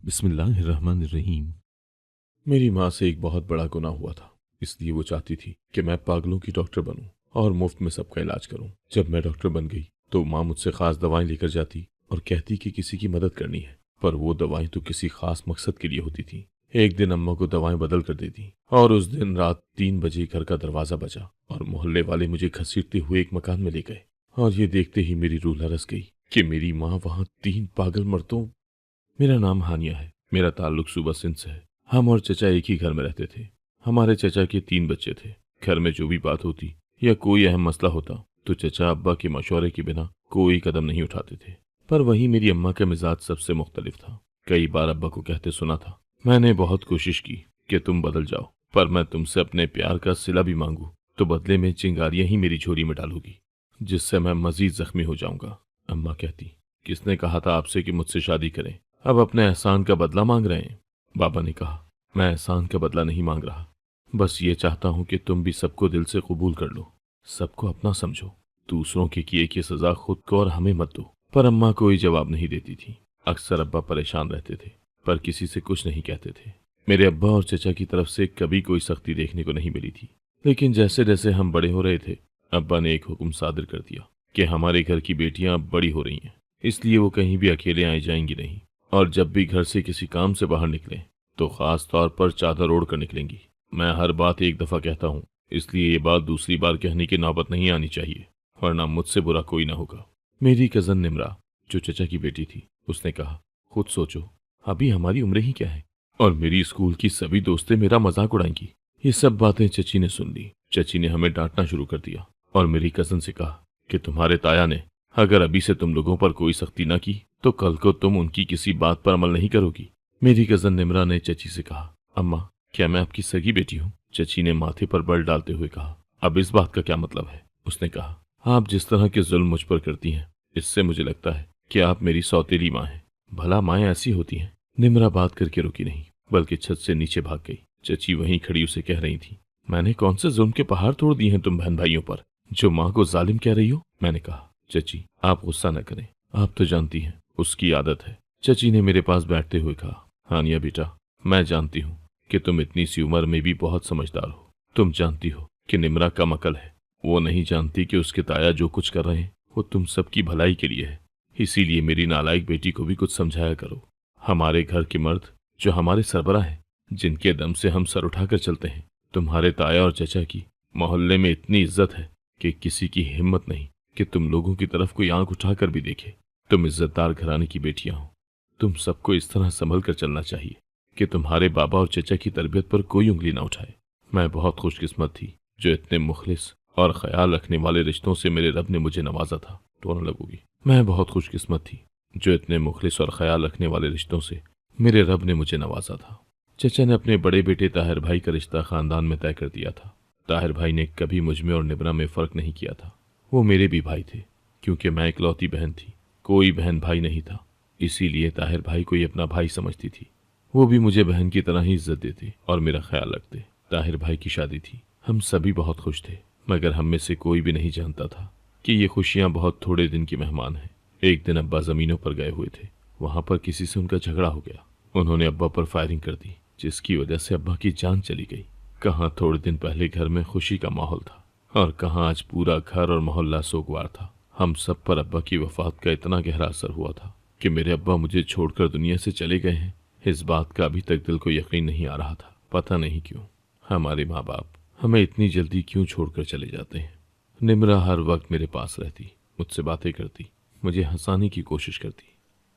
बिस्मिल्लाहिर्रहमानिर्रहीम। मेरी माँ से एक बहुत बड़ा गुनाह हुआ था, इसलिए वो चाहती थी कि मैं पागलों की डॉक्टर बनूं और मुफ्त में सबका इलाज करूं। जब मैं डॉक्टर बन गई तो माँ मुझसे खास दवाएं लेकर जाती और कहती कि किसी की मदद करनी है, पर वो दवाएं तो किसी खास मकसद के लिए होती थी। एक दिन अम्मा को दवाएं बदल कर दे दी और उस दिन रात 3 बजे घर का दरवाजा बजा और मोहल्ले वाले मुझे घसीटते हुए एक मकान में ले गए। और ये देखते ही मेरी रूह लरस गई कि मेरी माँ वहाँ 3 पागल मर्दों। मेरा नाम हानिया है। मेरा ताल्लुक सूबा सिंध से है। हम और चचा एक ही घर में रहते थे। हमारे चचा के 3 बच्चे थे। घर में जो भी बात होती या कोई अहम मसला होता तो चचा अब्बा के मशवरे के बिना कोई कदम नहीं उठाते थे। पर वहीं मेरी अम्मा का मिजाज सबसे मुख्तलिफ था। कई बार अब्बा को कहते सुना था, मैंने बहुत कोशिश की कि तुम बदल जाओ, पर मैं तुमसे अपने प्यार का सिला भी मांगू तो बदले में चिंगारियां ही मेरी झोली में डालोगी, जिससे मैं मजीद जख्मी हो जाऊंगा। अम्मा कहती, किसने कहा था आपसे कि मुझसे शादी करें? अब अपने एहसान का बदला मांग रहे हैं। बाबा ने कहा, मैं एहसान का बदला नहीं मांग रहा, बस ये चाहता हूं कि तुम भी सबको दिल से कबूल कर लो, सबको अपना समझो, दूसरों के किए की सजा खुद को और हमें मत दो। पर अम्मा कोई जवाब नहीं देती थी। अक्सर अब्बा परेशान रहते थे, पर किसी से कुछ नहीं कहते थे। मेरे अब्बा और चचा की तरफ से कभी कोई सख्ती देखने को नहीं मिली थी। लेकिन जैसे जैसे हम बड़े हो रहे थे, अब्बा ने एक हुक्म सादिर कर दिया कि हमारे घर की बेटियां अब बड़ी हो रही हैं, इसलिए वो कहीं भी अकेले आए जाएंगी नहीं, और जब भी घर से किसी काम से बाहर निकलें तो खास तौर पर चादर ओढ़ कर निकलेंगी। मैं हर बात एक दफा कहता हूँ, इसलिए ये बात दूसरी बार कहने की नौबत नहीं आनी चाहिए, वरना मुझसे बुरा कोई ना होगा। मेरी कजन निमरा, जो चचा की बेटी थी, उसने कहा, खुद सोचो, अभी हमारी उम्र ही क्या है, और मेरी स्कूल की सभी दोस्तें मेरा मजाक उड़ाएंगी। ये सब बातें चची ने सुन ली। चची ने हमें डांटना शुरू कर दिया और मेरी कजन से कहा कि तुम्हारे ताया ने अगर अभी से तुम लोगों पर कोई सख्ती न की तो कल को तुम उनकी किसी बात पर अमल नहीं करोगी। मेरी कजन निमरा ने चची से कहा, अम्मा, क्या मैं आपकी सगी बेटी हूँ? चची ने माथे पर बल डालते हुए कहा, अब इस बात का क्या मतलब है? उसने कहा, आप जिस तरह के जुल्म मुझ पर करती हैं, इससे मुझे लगता है कि आप मेरी सौतेली माँ हैं। भला माएँ ऐसी होती हैं? निमरा बात करके रुकी नहीं, बल्कि छत से नीचे भाग गई। चची वहीं खड़ी उसे कह रही थी, मैंने कौन से जुल्म के पहाड़ तोड़ दिए हैं तुम बहन भाइयों पर, जो माँ को जालिम कह रही हो? मैंने कहा, चची आप गुस्सा न करें, आप तो जानती हैं उसकी आदत है। चची ने मेरे पास बैठते हुए कहा, हानिया बेटा, मैं जानती हूँ कि तुम इतनी सी उम्र में भी बहुत समझदार हो। तुम जानती हो कि निमरा कम अकल है। वो नहीं जानती कि उसके ताया जो कुछ कर रहे हैं वो तुम सबकी भलाई के लिए है। इसीलिए मेरी नालायक बेटी को भी कुछ समझाया करो। हमारे घर के मर्द जो हमारे सरबराह हैं, जिनके दम से हम सर उठाकर चलते हैं, तुम्हारे ताया और चचा की मोहल्ले में इतनी इज्जत है कि किसी की हिम्मत नहीं कि तुम लोगों की तरफ कोई आंख उठाकर भी देखे। तुम इज्जतदार घराने की बेटियां हो। तुम सबको इस तरह संभल कर चलना चाहिए कि तुम्हारे बाबा और चचा की तरबियत पर कोई उंगली ना उठाए। मैं बहुत खुशकिस्मत थी जो इतने मुखलिस और ख्याल रखने वाले रिश्तों से मेरे रब ने मुझे नवाजा था। रोने लगूंगी। मैं बहुत खुशकिस्मत थी जो इतने मुखलिस और ख्याल रखने वाले रिश्तों से मेरे रब ने मुझे नवाजा था। चचा ने अपने बड़े बेटे ताहिर भाई का रिश्ता खानदान में तय कर दिया था। ताहिर भाई ने कभी मुझमें और निबरा में फर्क नहीं किया था। वो मेरे भी भाई थे, क्योंकि मैं इकलौती बहन थी, कोई बहन भाई नहीं था। इसीलिए ताहिर भाई को ही अपना भाई समझती थी। वो भी मुझे बहन की तरह ही इज्जत देते और मेरा ख्याल रखते। ताहिर भाई की शादी थी। हम सभी बहुत खुश थे, मगर हम में से कोई भी नहीं जानता था कि ये खुशियां बहुत थोड़े दिन की मेहमान हैं। एक दिन अब्बा जमीनों पर गए हुए थे। वहां पर किसी से उनका झगड़ा हो गया। उन्होंने अब्बा पर फायरिंग कर दी, जिसकी वजह से अब्बा की जान चली गई। कहाँ थोड़े दिन पहले घर में खुशी का माहौल था और कहाँ आज पूरा घर और मोहल्ला सोगवार था। हम सब पर अब्बा की वफात का इतना गहरा असर हुआ था कि मेरे अब्बा मुझे छोड़कर दुनिया से चले गए हैं, इस बात का अभी तक दिल को यकीन नहीं आ रहा था। पता नहीं क्यों हमारे माँ बाप हमें इतनी जल्दी क्यों छोड़कर चले जाते हैं। निमरा हर वक्त मेरे पास रहती, मुझसे बातें करती, मुझे हंसाने की कोशिश करती,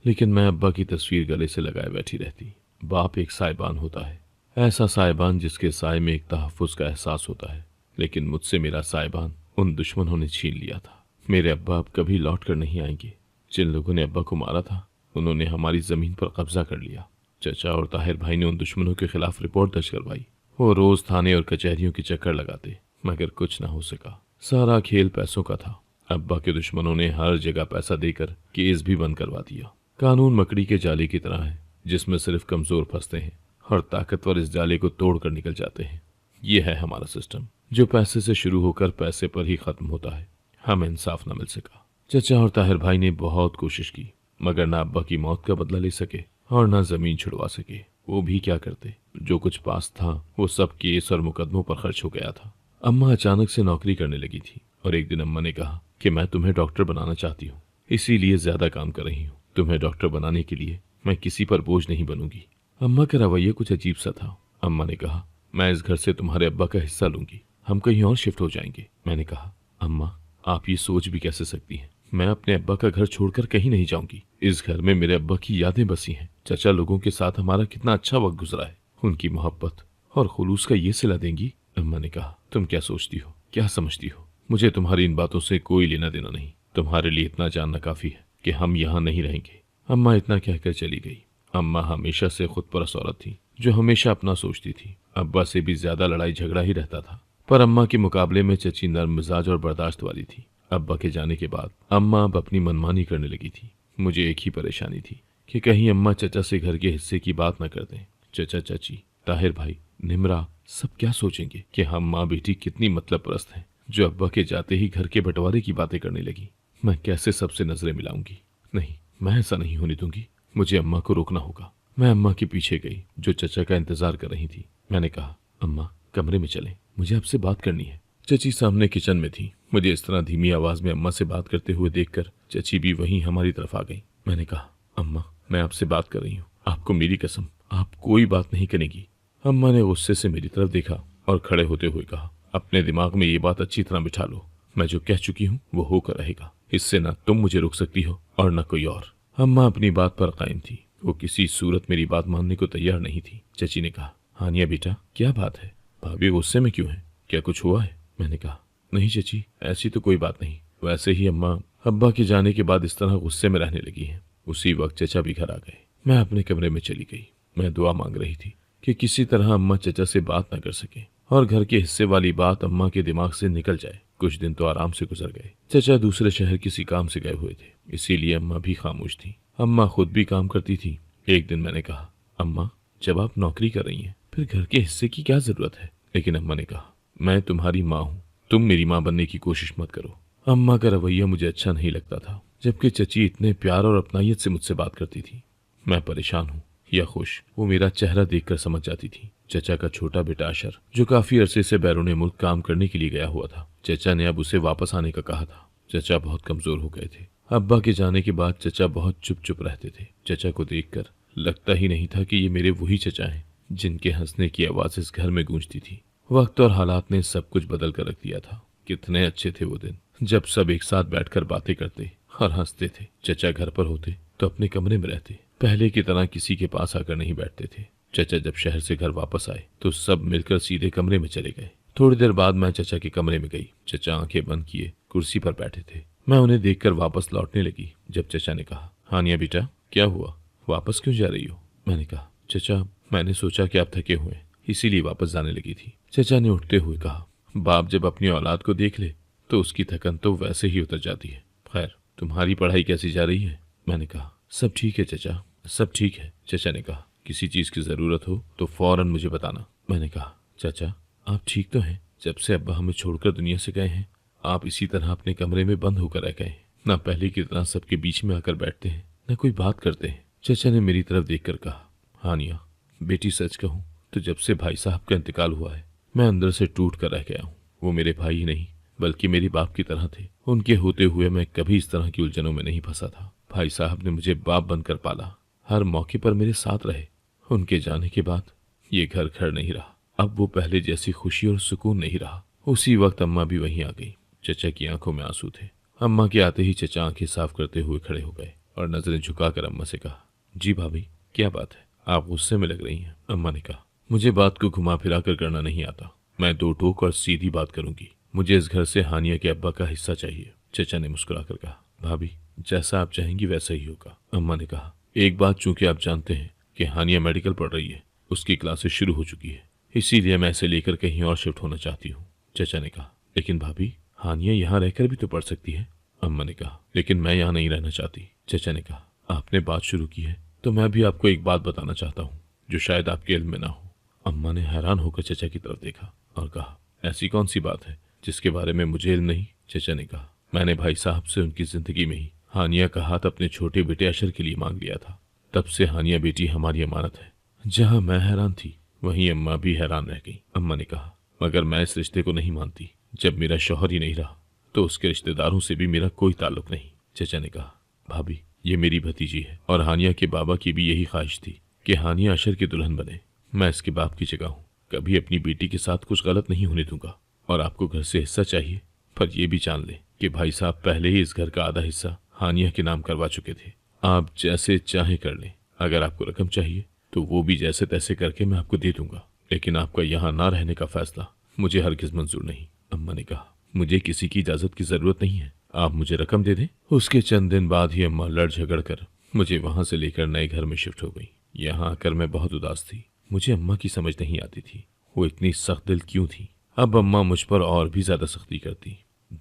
लेकिन मैं अब्बा की तस्वीर गले से लगाए बैठी रहती। बाप एक साइबान होता है, ऐसा साइबान जिसके साए में एक तहफ़्फ़ुज़ का एहसास होता है, लेकिन मुझसे मेरा साइबान उन दुश्मनों ने छीन लिया था। मेरे अब्बा अब कभी लौट कर नहीं आएंगे। जिन लोगों ने अब्बा को मारा था, उन्होंने हमारी ज़मीन पर कब्जा कर लिया। चचा और ताहिर भाई ने उन दुश्मनों के खिलाफ रिपोर्ट दर्ज करवाई। वो रोज़ थाने और कचहरियों के चक्कर लगाते, मगर कुछ न हो सका। सारा खेल पैसों का था। अब्बा के दुश्मनों ने हर जगह पैसा देकर केस भी बंद करवा दिया। कानून मकड़ी के जाले की तरह है, जिसमें सिर्फ कमज़ोर फंसते हैं और ताकतवर इस जाले को तोड़कर निकल जाते हैं। ये है हमारा सिस्टम, जो पैसे से शुरू होकर पैसे पर ही ख़त्म होता है। हमें इंसाफ न मिल सका। चचा और ताहिर भाई ने बहुत कोशिश की, मगर ना अब्बा की मौत का बदला ले सके और ना जमीन छुड़वा सके। वो भी क्या करते, जो कुछ पास था वो सब केस और मुकदमों पर खर्च हो गया था। अम्मा अचानक से नौकरी करने लगी थी और एक दिन अम्मा ने कहा कि मैं तुम्हें डॉक्टर बनाना चाहती हूँ, इसीलिए ज्यादा काम कर रही हूँ। तुम्हें डॉक्टर बनाने के लिए मैं किसी पर बोझ नहीं बनूंगी। अम्मा का रवैया कुछ अजीब सा था। अम्मा ने कहा, मैं इस घर से तुम्हारे अब्बा का हिस्सा लूंगी, हम कहीं और शिफ्ट हो जाएंगे। मैंने कहा, अम्मा आप ये सोच भी कैसे सकती हैं? मैं अपने अब्बा का घर छोड़कर कहीं नहीं जाऊंगी। इस घर में मेरे अब्बा की यादें बसी हैं। चचा लोगों के साथ हमारा कितना अच्छा वक्त गुजरा है। उनकी मोहब्बत और खुलूस का ये सिला देंगी? अम्मा ने कहा, तुम क्या सोचती हो, क्या समझती हो? मुझे तुम्हारी इन बातों से कोई लेना देना नहीं। तुम्हारे लिए इतना जानना काफी है कि हम यहाँ नहीं रहेंगे। अम्मा इतना कहकर चली गई। अम्मा हमेशा से खुदपरस्त औरत थी, जो हमेशा अपना सोचती थी। अब्बा से भी ज्यादा लड़ाई झगड़ा ही रहता था, पर अम्मा के मुकाबले में चची नर्म मिजाज और बर्दाश्त वाली थी। अब्बा के जाने के बाद अम्मा अब अपनी मनमानी करने लगी थी। मुझे एक ही परेशानी थी कि कहीं अम्मा चचा से घर के हिस्से की बात न कर दें। चचा, चाची, ताहिर भाई, निमरा सब क्या सोचेंगे कि हम माँ बेटी कितनी मतलब परस्त हैं, जो अब्बा के जाते ही घर के बंटवारे की बातें करने लगी। मैं कैसे सबसे नजरें मिलाऊंगी? नहीं, मैं ऐसा नहीं होने दूंगी। मुझे अम्मा को रोकना होगा। मैं अम्मा के पीछे गई, जो चचा का इंतजार कर रही थी। मैंने कहा, अम्मा कमरे में चलें, मुझे आपसे बात करनी है। चची सामने किचन में थी। मुझे इस तरह धीमी आवाज में अम्मा से बात करते हुए देखकर चची भी वहीं हमारी तरफ आ गई। मैंने कहा, अम्मा मैं आपसे बात कर रही हूँ, आपको मेरी कसम आप कोई बात नहीं करेंगी। अम्मा ने गुस्से से मेरी तरफ देखा और खड़े होते हुए कहा, अपने दिमाग में ये बात अच्छी तरह बिठा लो, मैं जो कह चुकी हूँ वो होकर रहेगा। इससे ना तुम मुझे रोक सकती हो और न कोई और। अम्मा अपनी बात पर कायम थी। वो किसी सूरत मेरी बात मानने को तैयार नहीं थी। चची ने कहा, हानिया बेटा क्या बात है? भाभी गुस्से में क्यों है? क्या कुछ हुआ है? मैंने कहा, नहीं चची, ऐसी तो कोई बात नहीं। वैसे ही अम्मा अब्बा के जाने के बाद इस तरह गुस्से में रहने लगी है। उसी वक्त चचा भी घर आ गए। मैं अपने कमरे में चली गई। मैं दुआ मांग रही थी कि किसी तरह अम्मा चचा से बात न कर सके और घर के हिस्से वाली बात अम्मा के दिमाग से निकल जाए। कुछ दिन तो आराम से गुजर गए। चचा दूसरे शहर किसी काम से गए हुए थे, इसीलिए अम्मा भी खामोश थी। अम्मा खुद भी काम करती थी। एक दिन मैंने कहा, अम्मा जब आप नौकरी कर रही हैं फिर घर के हिस्से की क्या जरूरत है? लेकिन अम्मा ने कहा, मैं तुम्हारी माँ हूँ, तुम मेरी माँ बनने की कोशिश मत करो। अम्मा का रवैया मुझे अच्छा नहीं लगता था, जबकि चची इतने प्यार और अपनायत से मुझसे बात करती थी। मैं परेशान हूँ या खुश, वो मेरा चेहरा देखकर समझ जाती थी। चचा का छोटा बेटा अशर, जो काफी अरसे से बैरून मुल्क काम करने के लिए गया हुआ था, चचा ने अब उसे वापस आने का कहा था। चचा बहुत कमजोर हो गए थे। अब्बा के जाने के बाद चचा बहुत चुप चुप रहते थे। चचा को देखकर लगता ही नहीं था कि ये मेरे वही चचा हैं जिनके हंसने की आवाज इस घर में गूंजती थी। वक्त और हालात ने सब कुछ बदल कर रख दिया था। कितने अच्छे थे वो दिन, जब सब एक साथ बैठकर बातें करते और हंसते थे। चचा घर पर होते तो अपने कमरे में रहते, पहले की तरह किसी के पास आकर नहीं बैठते थे। चचा जब शहर से घर वापस आए तो सब मिलकर सीधे कमरे में चले गए। थोड़ी देर बाद मैं चचा के कमरे में गई। चचा आंखें बंद किए कुर्सी पर बैठे थे। मैं उन्हें देखकर वापस लौटने लगी जब चचा ने कहा, हानिया बेटा क्या हुआ, वापस क्यों जा रही हो? मैंने कहा, चचा मैंने सोचा कि आप थके हुए इसीलिए वापस जाने लगी थी। चचा ने उठते हुए कहा, बाप जब अपनी औलाद को देख ले तो उसकी थकन तो वैसे ही उतर जाती है। खैर तुम्हारी पढ़ाई कैसी जा रही है? मैंने कहा, सब ठीक है चचा, सब ठीक है। चचा ने कहा, किसी चीज की जरूरत हो तो फौरन मुझे बताना। मैंने कहा, चाचा आप ठीक तो हैं? जब से अब्बा हमें छोड़कर दुनिया से गए हैं आप इसी तरह अपने कमरे में बंद होकर रह गए। ना पहले की तरह सबके बीच में आकर बैठते हैं, न कोई बात करते हैं। चचा ने मेरी तरफ देखकर कहा, हानिया बेटी सच कहूँ तो जब से भाई साहब का इंतकाल हुआ है मैं अंदर से टूट कर रह गया हूँ। वो मेरे भाई ही नहीं बल्कि मेरे बाप की तरह थे। उनके होते हुए मैं कभी इस तरह की उलझनों में नहीं फंसा था। भाई साहब ने मुझे बाप बनकर पाला, हर मौके पर मेरे साथ रहे। उनके जाने के बाद ये घर घर नहीं रहा। अब वो पहले जैसी खुशी और सुकून नहीं रहा। उसी वक्त अम्मा भी वहीं आ गई। चचा की आंखों में आंसू थे। अम्मा के आते ही चचा आंखें साफ करते हुए खड़े हो गए और नजरें झुकाकर अम्मा से कहा, जी भाभी क्या बात है, आप गुस्से में लग रही हैं। अम्मा ने कहा, मुझे बात को घुमा फिरा कर करना नहीं आता, मैं दो टोक और सीधी बात करूंगी। मुझे इस घर से हानिया के अब्बा का हिस्सा चाहिए। चचा ने मुस्कुराकर कहा, भाभी जैसा आप चाहेंगी वैसा ही होगा। अम्मा ने कहा, एक बात चूंकि आप जानते हैं कि हानिया मेडिकल पढ़ रही है, उसकी क्लासेस शुरू हो चुकी है, इसीलिए मैं इसे लेकर कहीं और शिफ्ट होना चाहती हूँ। चचा ने कहा, लेकिन भाभी हानिया यहाँ रहकर भी तो पढ़ सकती है। अम्मा ने कहा, लेकिन मैं यहाँ नहीं रहना चाहती। चचा ने कहा, आपने बात शुरू की है तो मैं भी आपको एक बात बताना चाहता हूँ जो शायद आपके इल्म में ना हो। अम्मा ने हैरान होकर चचा की तरफ देखा और कहा, ऐसी कौन सी बात है जिसके बारे में मुझे इल्म नहीं? चचा ने कहा, मैंने भाई साहब से उनकी जिंदगी में ही हानिया का हाथ अपने छोटे बेटे अशर के लिए मांग लिया था। तब से हानिया बेटी हमारी अमानत है। जहाँ मैं हैरान थी वहीं अम्मा भी हैरान रह गई। अम्मा ने कहा, मगर मैं इस रिश्ते को नहीं मानती। जब मेरा शौहर ही नहीं रहा तो उसके रिश्तेदारों से भी मेरा कोई ताल्लुक नहीं। चचा ने कहा, भाभी ये मेरी भतीजी है और हानिया के बाबा की भी यही ख्वाहिश थी कि हानिया अशर की दुल्हन बने। मैं इसके बाप की जगह हूँ, कभी अपनी बेटी के साथ कुछ गलत नहीं होने दूंगा। और आपको घर से हिस्सा चाहिए, पर यह भी जान ले कि भाई साहब पहले ही इस घर का आधा हिस्सा हानिया के नाम करवा चुके थे। आप जैसे चाहे कर लें। अगर आपको रकम चाहिए तो वो भी जैसे तैसे करके मैं आपको दे दूंगा, लेकिन आपका यहाँ ना रहने का फैसला मुझे हरगिज मंजूर नहीं। अम्मा ने कहा, मुझे किसी की इजाजत की जरूरत नहीं है, आप मुझे रकम दे दें। उसके चंद दिन बाद ही अम्मा लड़ झगड़ कर मुझे वहां से लेकर नए घर में शिफ्ट हो गई। यहाँ आकर मैं बहुत उदास थी। मुझे अम्मा की समझ नहीं आती थी, वो इतनी सख्त दिल क्यों थी। अब अम्मा मुझ पर और भी ज्यादा सख्ती करती।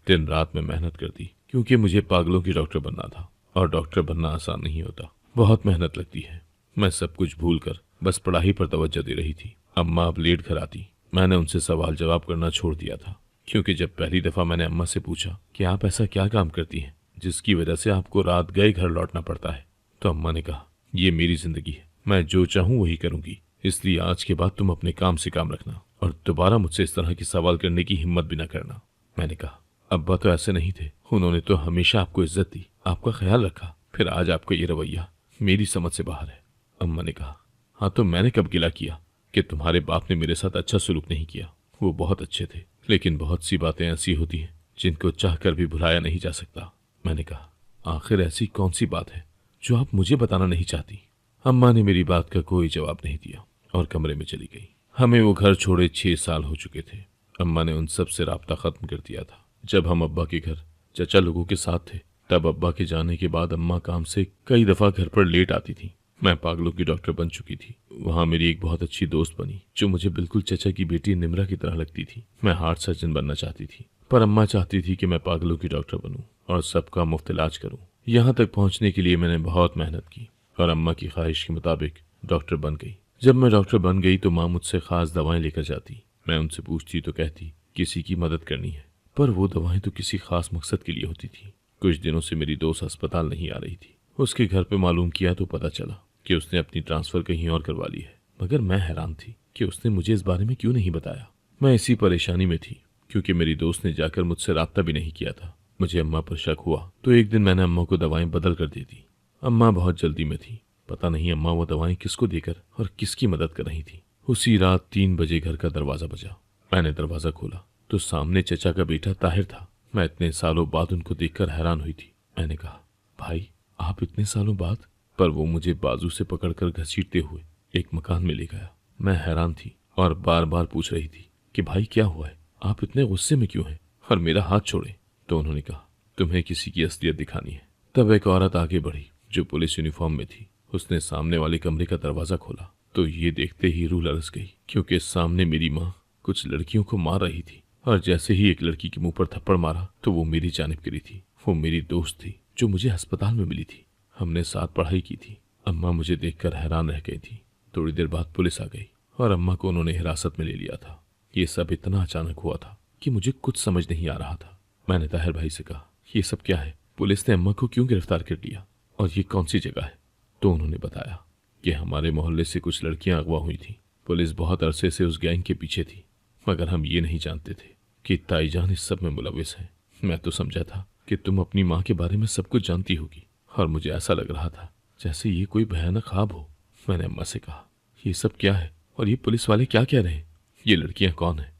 दिन रात में मेहनत करती, क्योंकि मुझे पागलों की डॉक्टर बनना था और डॉक्टर बनना आसान नहीं होता, बहुत मेहनत लगती है। मैं सब कुछ भूल कर बस पढ़ाई पर तवज्जो दे रही थी। अम्मा अब लेट घर आती। मैंने उनसे सवाल जवाब करना छोड़ दिया था, क्योंकि जब पहली दफा मैंने अम्मा से पूछा कि आप ऐसा क्या काम करती हैं जिसकी वजह से आपको रात गए घर लौटना पड़ता है, तो अम्मा ने कहा, ये मेरी जिंदगी है, मैं जो चाहूँ वही करूंगी, इसलिए आज के बाद तुम अपने काम से काम रखना और दोबारा मुझसे इस तरह की सवाल करने की हिम्मत भी न करना। मैंने कहा, अब्बा तो ऐसे नहीं थे, उन्होंने तो हमेशा आपको इज्जत दी, आपका ख्याल रखा, फिर आज आपका ये रवैया मेरी समझ से बाहर है। अम्मा ने कहा, हाँ तो मैंने कब गिला किया कि तुम्हारे बाप ने मेरे साथ अच्छा सलूक नहीं किया। वो बहुत अच्छे थे, लेकिन बहुत सी बातें ऐसी होती हैं जिनको चाहकर भी भुलाया नहीं जा सकता। मैंने कहा, आखिर ऐसी कौन सी बात है जो आप मुझे बताना नहीं चाहती। अम्मा ने मेरी बात का कोई जवाब नहीं दिया और कमरे में चली गई। हमें वो घर छोड़े 6 साल हो चुके थे। अम्मा ने उन सब से राब्ता खत्म कर दिया था। जब हम अब्बा के घर चचा लोगों के साथ थे, तब अब्बा के जाने के बाद अम्मा काम से कई दफा घर पर लेट आती थी। मैं पागलों की डॉक्टर बन चुकी थी। वहाँ मेरी एक बहुत अच्छी दोस्त बनी जो मुझे बिल्कुल चचा की बेटी निम्रा की तरह लगती थी। मैं हार्ट सर्जन बनना चाहती थी, पर अम्मा चाहती थी कि मैं पागलों की डॉक्टर बनूं और सबका मुफ्त इलाज करूं। यहाँ तक पहुँचने के लिए मैंने बहुत मेहनत की और अम्मा की ख्वाहिश के मुताबिक डॉक्टर बन गई। जब मैं डॉक्टर बन गई तो माँ मुझसे खास दवाएं लेकर जाती। मैं उनसे पूछती तो कहती किसी की मदद करनी है, पर वो दवाएं तो किसी खास मकसद के लिए होती थी। कुछ दिनों से मेरी दोस्त अस्पताल नहीं आ रही थी। उसके घर पे मालूम किया तो पता चला कि उसने अपनी ट्रांसफर कहीं और करवा ली है, मगर मैं हैरान थी कि उसने मुझे इस बारे में क्यों नहीं बताया। मैं इसी परेशानी में थी क्योंकि मेरी दोस्त ने जाकर मुझसे राब्ता भी नहीं किया था। मुझे अम्मा पर शक हुआ तो एक दिन मैंने अम्मा को दवाएं बदल कर दे दी। अम्मा बहुत जल्दी में थी, पता नहीं अम्मा वो दवाएं किसको देकर और किसकी मदद कर रही थी। उसी रात 3 बजे घर का दरवाजा बजा। मैंने दरवाजा खोला तो सामने चचा का बेटा ताहिर था। मैं इतने सालों बाद उनको देखकर हैरान हुई थी। मैंने कहा, भाई आप इतने सालों बाद? पर वो मुझे बाजू से पकड़कर घसीटते हुए एक मकान में ले गया। मैं हैरान थी और बार बार पूछ रही थी कि भाई क्या हुआ है, आप इतने गुस्से में क्यों हैं और मेरा हाथ छोड़े। तो उन्होंने कहा, तुम्हें किसी की असलियत दिखानी है। तब एक औरत आगे बढ़ी जो पुलिस यूनिफॉर्म में थी। उसने सामने वाले कमरे का दरवाजा खोला तो ये देखते ही रूह लरस गई, क्योंकि सामने मेरी माँ कुछ लड़कियों को मार रही थी और जैसे ही एक लड़की के मुंह पर थप्पड़ मारा तो वो मेरी जानिब गिरी थी। वो मेरी दोस्त थी जो मुझे अस्पताल में मिली थी। हमने साथ पढ़ाई की थी। अम्मा मुझे देखकर हैरान रह गई थी। थोड़ी देर बाद पुलिस आ गई और अम्मा को उन्होंने हिरासत में ले लिया था। ये सब इतना अचानक हुआ था कि मुझे कुछ समझ नहीं आ रहा था। मैंने ताहिर भाई से कहा, ये सब क्या है, पुलिस ने अम्मा को क्यों गिरफ्तार कर लिया और ये कौन सी जगह है। तो उन्होंने बताया कि हमारे मोहल्ले से कुछ लड़कियां अगवा हुई थी। पुलिस बहुत अरसे से उस गैंग के पीछे थी, मगर हम ये नहीं जानते थे कि ताईजान इस सब में मुलविस है। मैं तो समझा था कि तुम अपनी माँ के बारे में सब कुछ जानती होगी और मुझे ऐसा लग रहा था जैसे ये कोई भयानक ख्वाब हो। मैंने अम्मा से कहा, ये सब क्या है और ये पुलिस वाले क्या कह रहे हैं, ये लड़कियां कौन हैं।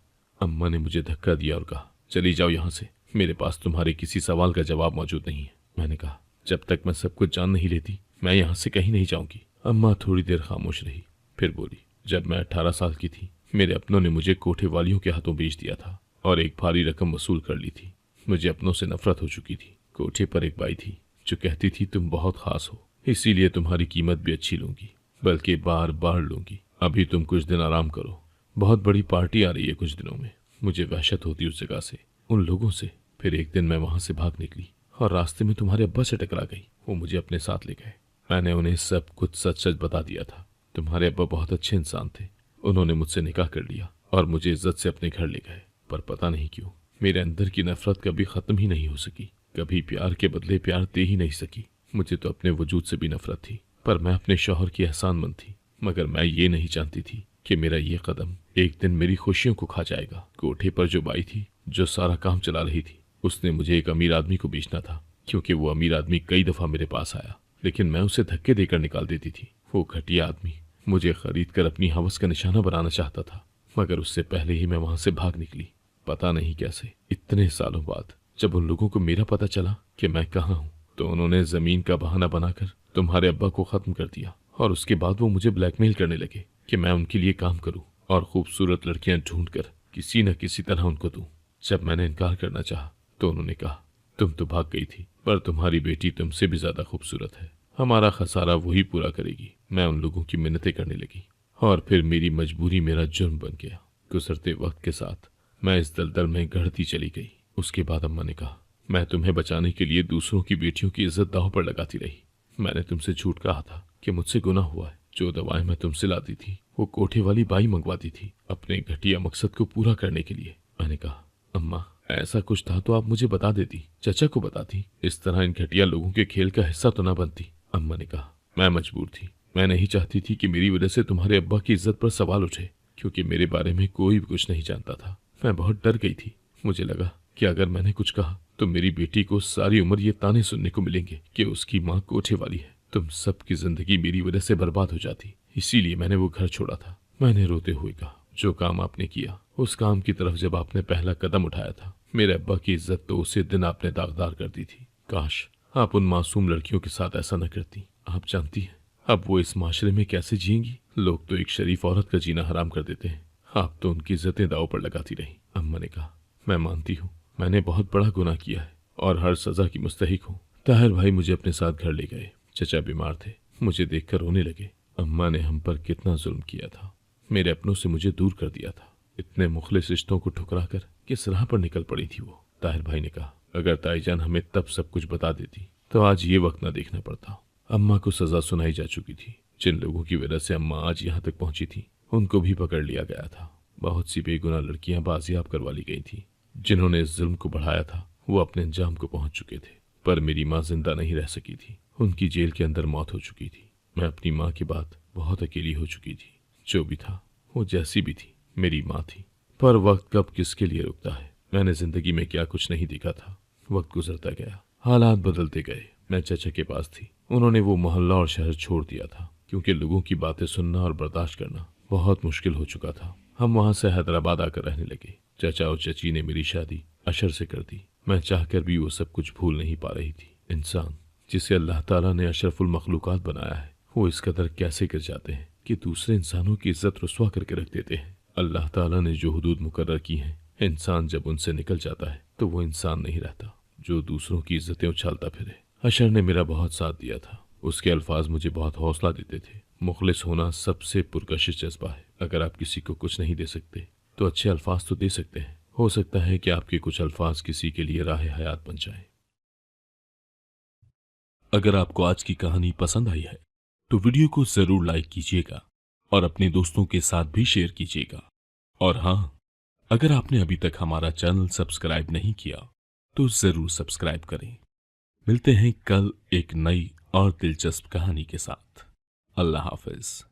अम्मा ने मुझे धक्का दिया और कहा, चली जाओ यहाँ से, मेरे पास तुम्हारे किसी सवाल का जवाब मौजूद नहीं है। मैंने कहा, जब तक मैं सब कुछ जान नहीं लेती मैं यहाँ से कहीं नहीं जाऊंगी। अम्मा थोड़ी देर खामोश रही, फिर बोली, जब मैं 18 साल की थी मेरे अपनों ने मुझे कोठे वालियों के हाथों बेच दिया था और एक भारी रकम वसूल कर ली थी। मुझे अपनों से नफरत हो चुकी थी। कोठे पर एक बाई थी जो कहती थी तुम बहुत खास हो, इसीलिए तुम्हारी कीमत भी अच्छी लूंगी, बल्कि बार बार लूंगी। अभी तुम कुछ दिन आराम करो, बहुत बड़ी पार्टी आ रही है कुछ दिनों में। मुझे वहशत होती उस जगह से, उन लोगों से। फिर एक दिन मैं वहां से भाग निकली और रास्ते में तुम्हारे अब्बा से टकरा गई। वो मुझे अपने साथ ले गए। मैंने उन्हें सब कुछ सच सच बता दिया था। तुम्हारे अब्बा बहुत अच्छे इंसान थे। उन्होंने मुझसे निकाह कर लिया और मुझे इज्जत से अपने घर ले गए। पर पता नहीं क्यों मेरे अंदर की नफरत कभी खत्म ही नहीं हो सकी, कभी प्यार के बदले प्यार दे ही नहीं सकी। मुझे तो अपने वजूद से भी नफरत थी, पर मैं अपने शौहर की एहसानमंद थी, मगर मैं ये नहीं जानती थी कि मेरा ये कदम एक दिन मेरी खुशियों को खा जाएगा। कोठे पर जो बाई थी जो सारा काम चला रही थी, उसने मुझे एक अमीर आदमी को बेचना था, क्योंकि वो अमीर आदमी कई दफा मेरे पास आया, लेकिन मैं उसे धक्के देकर निकाल देती थी। वो घटिया आदमी मुझे खरीद कर अपनी हवस का निशाना बनाना चाहता था, मगर उससे पहले ही मैं वहां से भाग निकली। पता नहीं कैसे इतने सालों बाद जब उन लोगों को मेरा पता चला कि मैं कहाँ हूँ, तो उन्होंने जमीन का बहाना बनाकर तुम्हारे अब्बा को खत्म कर दिया, और उसके बाद वो मुझे ब्लैकमेल करने लगे कि मैं उनके लिए काम करूं और खूबसूरत लड़कियां ढूंढकर किसी न किसी तरह उनको दूं। जब मैंने इनकार करना चाहा तो उन्होंने कहा, तुम तो भाग गई थी, पर तुम्हारी बेटी तुमसे भी ज्यादा खूबसूरत है, हमारा खसारा वही पूरा करेगी। मैं उन लोगों की मिन्नतें करने लगी, और फिर मेरी मजबूरी मेरा जुर्म बन गया। गुजरते वक्त के साथ मैं इस दलदल में गढ़ती चली गई। उसके बाद अम्मा ने कहा, मैं तुम्हें बचाने के लिए दूसरों की बेटियों की इज्जत दांव पर लगाती रही। मैंने तुमसे झूठ कहा था कि मुझसे गुनाह हुआ है। जो दवाएं मैं तुमसे लाती थी वो कोठे वाली बाई मंगवाती थी, अपने घटिया मकसद को पूरा करने के लिए। मैंने कहा, अम्मा ऐसा कुछ था तो आप मुझे बता देती, चचा को बताती, इस तरह इन घटिया लोगों के खेल का हिस्सा तो ना बनती। अम्मा ने कहा, मैं मजबूर थी, मैं नहीं चाहती थी कि मेरी वजह से तुम्हारे अब्बा की इज्जत पर सवाल उठे, क्योंकि मेरे बारे में कोई भी कुछ नहीं जानता था। मैं बहुत डर गई थी। मुझे लगा कि अगर मैंने कुछ कहा तो मेरी बेटी को सारी उम्र ये ताने सुनने को मिलेंगे कि उसकी माँ कोठे वाली है। तुम सबकी जिंदगी मेरी वजह से बर्बाद हो जाती, इसीलिए मैंने वो घर छोड़ा था। मैंने रोते हुए कहा, जो काम आपने किया उस काम की तरफ जब आपने पहला कदम उठाया था, मेरे अब्बा की इज्जत तो उसी दिन आपने दागदार कर दी थी। काश आप उन मासूम लड़कियों के साथ ऐसा न करती। आप जानती हैं अब वो इस माशरे में कैसे जिएंगी। लोग तो एक शरीफ औरत का जीना हराम कर देते हैं, आप तो उनकी इज्जतें दाव पर लगाती रही। अम्मा ने कहा, मैं मानती हूँ मैंने बहुत बड़ा गुनाह किया है और हर सजा की मुस्तहिक हूँ। ताहिर भाई मुझे अपने साथ घर ले गए। चचा बीमार थे, मुझे देखकर रोने लगे। अम्मा ने हम पर कितना जुल्म किया था, मेरे अपनों से मुझे दूर कर दिया था। इतने मुखलिस रिश्तों को ठुकरा कर किस राह पर निकल पड़ी थी वो। ताहिर भाई ने कहा, अगर ताईजान हमें तब सब कुछ बता देती तो आज ये वक्त न देखना पड़ता। अम्मा को सजा सुनाई जा चुकी थी। जिन लोगों की वजह से अम्मा आज यहाँ तक पहुंची थी उनको भी पकड़ लिया गया था। बहुत सी बेगुनाह लड़कियां बाजियाब करवा ली गई थी। जिन्होंने इस जुल्म को बढ़ाया था वो अपने अंजाम को पहुंच चुके थे, पर मेरी माँ जिंदा नहीं रह सकी थी। उनकी जेल के अंदर मौत हो चुकी थी। मैं अपनी माँ के बाद बहुत अकेली हो चुकी थी। जो भी था वो जैसी भी थी मेरी माँ थी। पर वक्त कब किसके लिए रुकता है। मैंने जिंदगी में क्या कुछ नहीं देखा था। वक्त गुजरता गया, हालात बदलते गए। मैं चचा के पास थी। उन्होंने वो मोहल्ला और शहर छोड़ दिया था, क्योंकि लोगों की बातें सुनना और बर्दाश्त करना बहुत मुश्किल हो चुका था। हम वहां से हैदराबाद आकर रहने लगे। चचा और चची ने मेरी शादी अशर से कर दी। मैं चाहकर भी वो सब कुछ भूल नहीं पा रही थी। इंसान जिसे अल्लाह ताला ने अशरफुल मखलूकात बनाया है, वो इस कदर कैसे गिर जाते हैं कि दूसरे इंसानों की इज्जत रुस्वा करके रख देते हैं। अल्लाह ताला ने जो हुदूद मुकर्रर की हैं, इंसान जब उनसे निकल जाता है तो वो इंसान नहीं रहता जो दूसरों की इज्जतें उछालता फिरे। अशर ने मेरा बहुत साथ दिया था। उसके अल्फाज मुझे बहुत हौसला देते थे। मुखलिस होना सबसे पुरकशिश जज्बा है। अगर आप किसी को कुछ नहीं दे सकते तो अच्छे अल्फाज तो दे सकते हैं। हो सकता है कि आपके कुछ अल्फाज किसी के लिए राह हयात बन जाएं। अगर आपको आज की कहानी पसंद आई है तो वीडियो को जरूर लाइक कीजिएगा और अपने दोस्तों के साथ भी शेयर कीजिएगा। और हाँ, अगर आपने अभी तक हमारा चैनल सब्सक्राइब नहीं किया तो जरूर सब्सक्राइब करें। मिलते हैं कल एक नई और दिलचस्प कहानी के साथ। अल्लाह हाफिज।